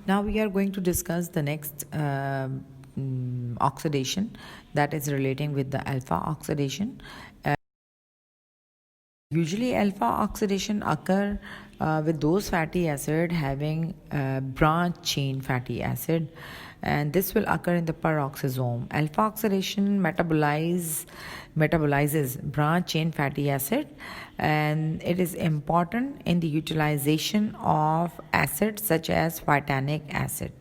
Now we are going to discuss the next oxidation that is relating with the alpha oxidation. Usually alpha oxidation occur with those fatty acid having branch chain fatty acid, and this will occur in the peroxisome. Alpha oxidation metabolizes branch chain fatty acid, and it is important in the utilization of acids such as phytanic acid.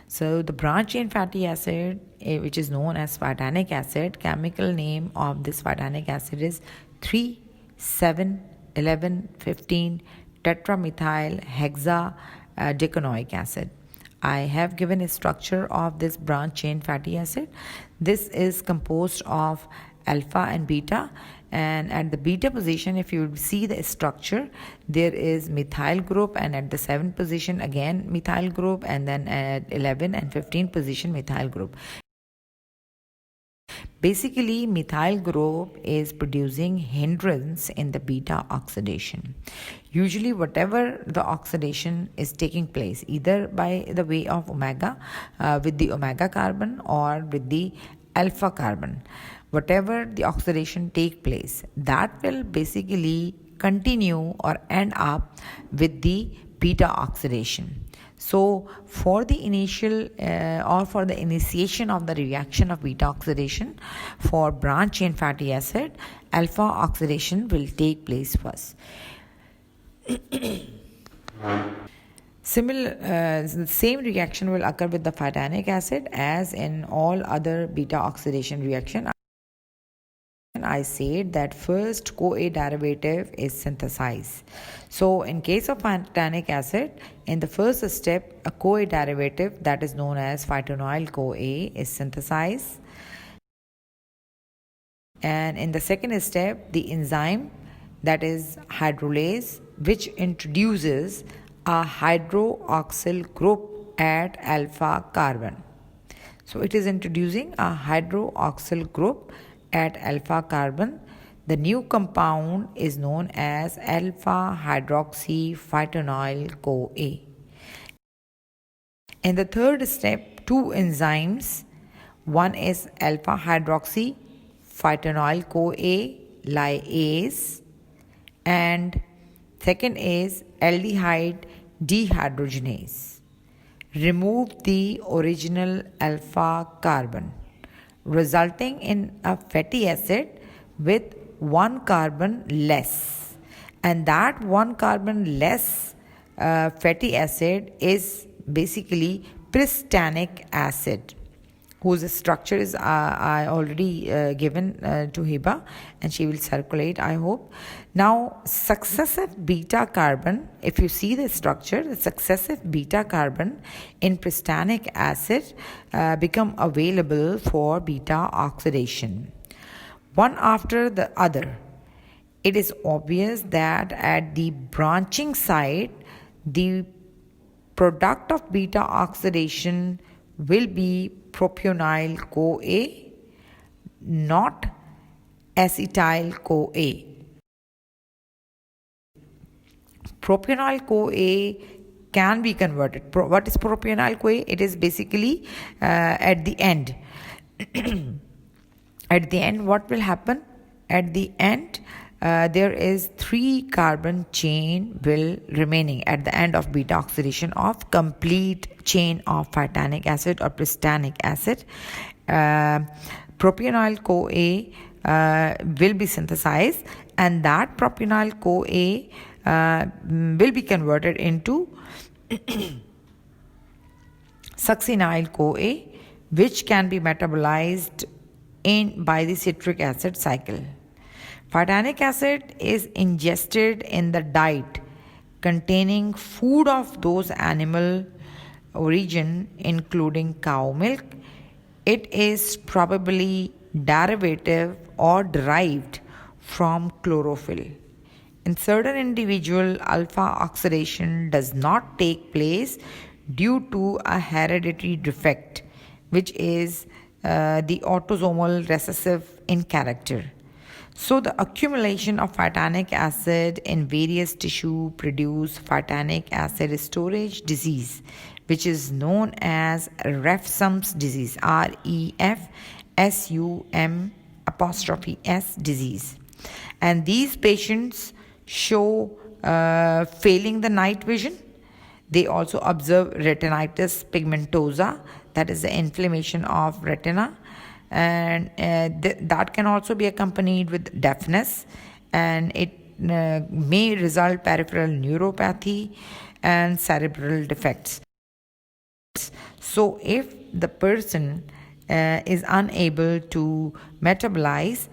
So the branch chain fatty acid, which is known as phytanic acid, chemical name of this phytanic acid is 3,7,11,15 tetramethyl hexadecanoic acid. I have given a structure of this branch chain fatty acid. This is composed of alpha and beta, and at the beta position, if you see the structure, there is methyl group, and at the 7th position again methyl group, and then at 11 and 15 position methyl group. Basically, methyl group is producing hindrance in the beta oxidation. Usually, whatever the oxidation is taking place, either by the way of omega with the omega carbon or with the alpha carbon, whatever the oxidation take place, that will basically continue or end up with the beta oxidation. So for the initial or for the initiation of the reaction of beta oxidation for branch chain fatty acid, alpha oxidation will take place first. The same reaction will occur with the phytanic acid as in all other beta oxidation reaction. I said that first CoA derivative is synthesized. So in case of phytanic acid, in the first step, a CoA derivative that is known as phytonyl CoA is synthesized. And in the second step, the enzyme that is hydrolase, which introduces a hydroxyl group at alpha carbon. So it is introducing a hydroxyl group at alpha carbon. The new compound is known as alpha hydroxyphytonyl CoA. In the third step, two enzymes, one is alpha hydroxyphytonyl CoA lyase, and second is aldehyde dehydrogenase, remove the original alpha carbon, resulting in a fatty acid with one carbon less. And that one carbon less fatty acid is basically pristanic acid, whose structure is I already given to Hiba, and she will circulate, I hope. Now, successive beta carbon, if you see the structure, the successive beta carbon in pristanic acid become available for beta oxidation, one after the other. It is obvious that at the branching site, the product of beta oxidation will be propionyl CoA, not acetyl CoA. Propionyl CoA can be converted. What is propionyl CoA? It is basically at the end. At the end, what will happen? At the end, there is 3 carbon chain will remaining at the end of beta oxidation of complete chain of phytanic acid or pristanic acid. Propionyl CoA will be synthesized, and that propionyl CoA will be converted into succinyl CoA, which can be metabolized by the citric acid cycle. Phytanic acid is ingested in the diet containing food of those animal origin, including cow milk. It is probably derivative or derived from chlorophyll. In certain individual, alpha oxidation does not take place due to a hereditary defect, which is the autosomal recessive in character. So the accumulation of phytanic acid in various tissue produce phytanic acid storage disease, which is known as Refsum's disease, REFSUM' disease. And these patients show failing the night vision. They also observe retinitis pigmentosa, that is the inflammation of retina, and that can also be accompanied with deafness, and it may result peripheral neuropathy and cerebral defects. So if the person is unable to metabolize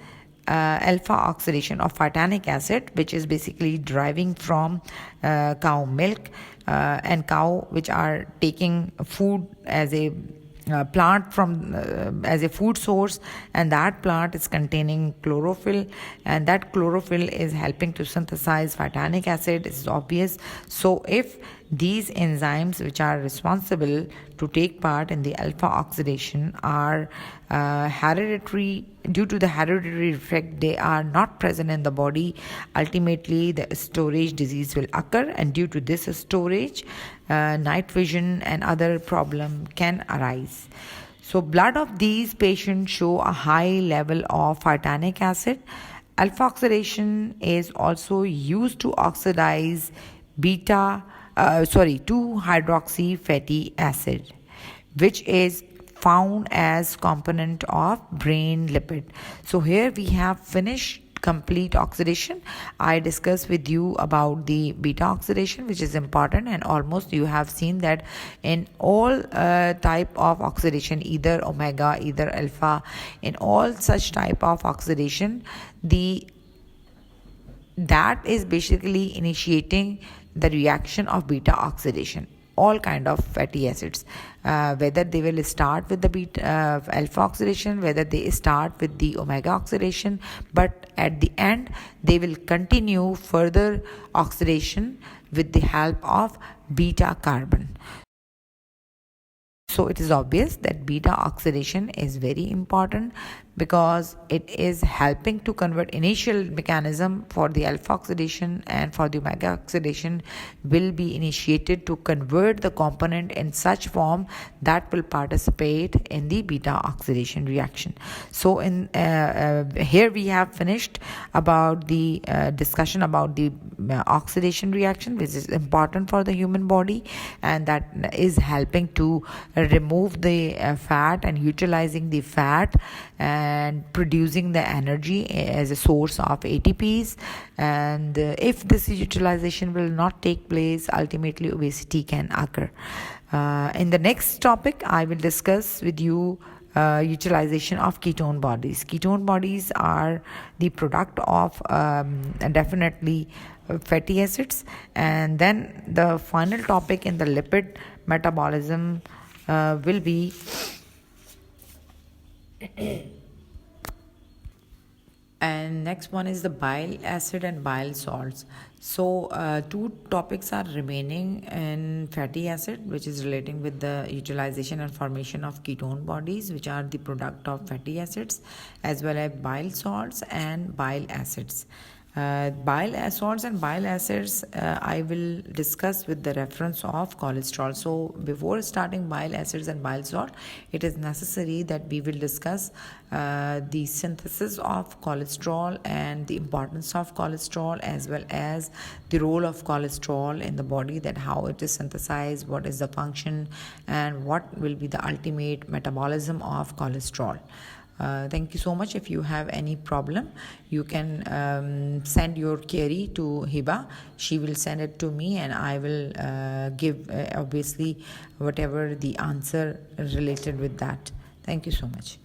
alpha oxidation of phytanic acid, which is basically deriving from cow milk, and cow which are taking food as a plant from as a food source, and that plant is containing chlorophyll, and that chlorophyll is helping to synthesize phytanic acid. It's obvious. So if these enzymes which are responsible to take part in the alpha oxidation are hereditary, due to the hereditary effect, they are not present in the body, ultimately the storage disease will occur, and due to this storage, night vision and other problem can arise. So blood of these patients show a high level of phytanic acid. Alpha oxidation is also used to oxidize 2-hydroxy fatty acid, which is found as component of brain lipid. So here we have finished complete oxidation. I discussed with you about the beta oxidation, which is important, and almost you have seen that in all type of oxidation, either omega, either alpha, in all such type of oxidation, that is basically initiating the reaction of beta oxidation. All kind of fatty acids, whether they will start with the beta alpha oxidation, whether they start with the omega oxidation, but at the end they will continue further oxidation with the help of beta carbon. So it is obvious that beta oxidation is very important because it is helping to convert initial mechanism for the alpha oxidation, and for the omega oxidation will be initiated to convert the component in such form that will participate in the beta oxidation reaction. So in here we have finished about the discussion about the oxidation reaction, which is important for the human body, and that is helping to remove the fat and utilizing the fat and producing the energy as a source of ATPs. And if this utilization will not take place, ultimately obesity can occur. In the next topic, I will discuss with you utilization of ketone bodies. Ketone bodies are the product of definitely fatty acids. And then the final topic in the lipid metabolism will be and next one is the bile acid and bile salts. So two topics are remaining in fatty acid, which is relating with the utilization and formation of ketone bodies, which are the product of fatty acids, as well as bile salts and bile acids. Bile salts and bile acids I will discuss with the reference of cholesterol. So before starting bile acids and bile salt, it is necessary that we will discuss the synthesis of cholesterol and the importance of cholesterol, as well as the role of cholesterol in the body, that how it is synthesized, what is the function, and what will be the ultimate metabolism of cholesterol. Thank you so much. If you have any problem, you can send your query to Hiba. She will send it to me, and I will give obviously whatever the answer related with that. Thank you so much.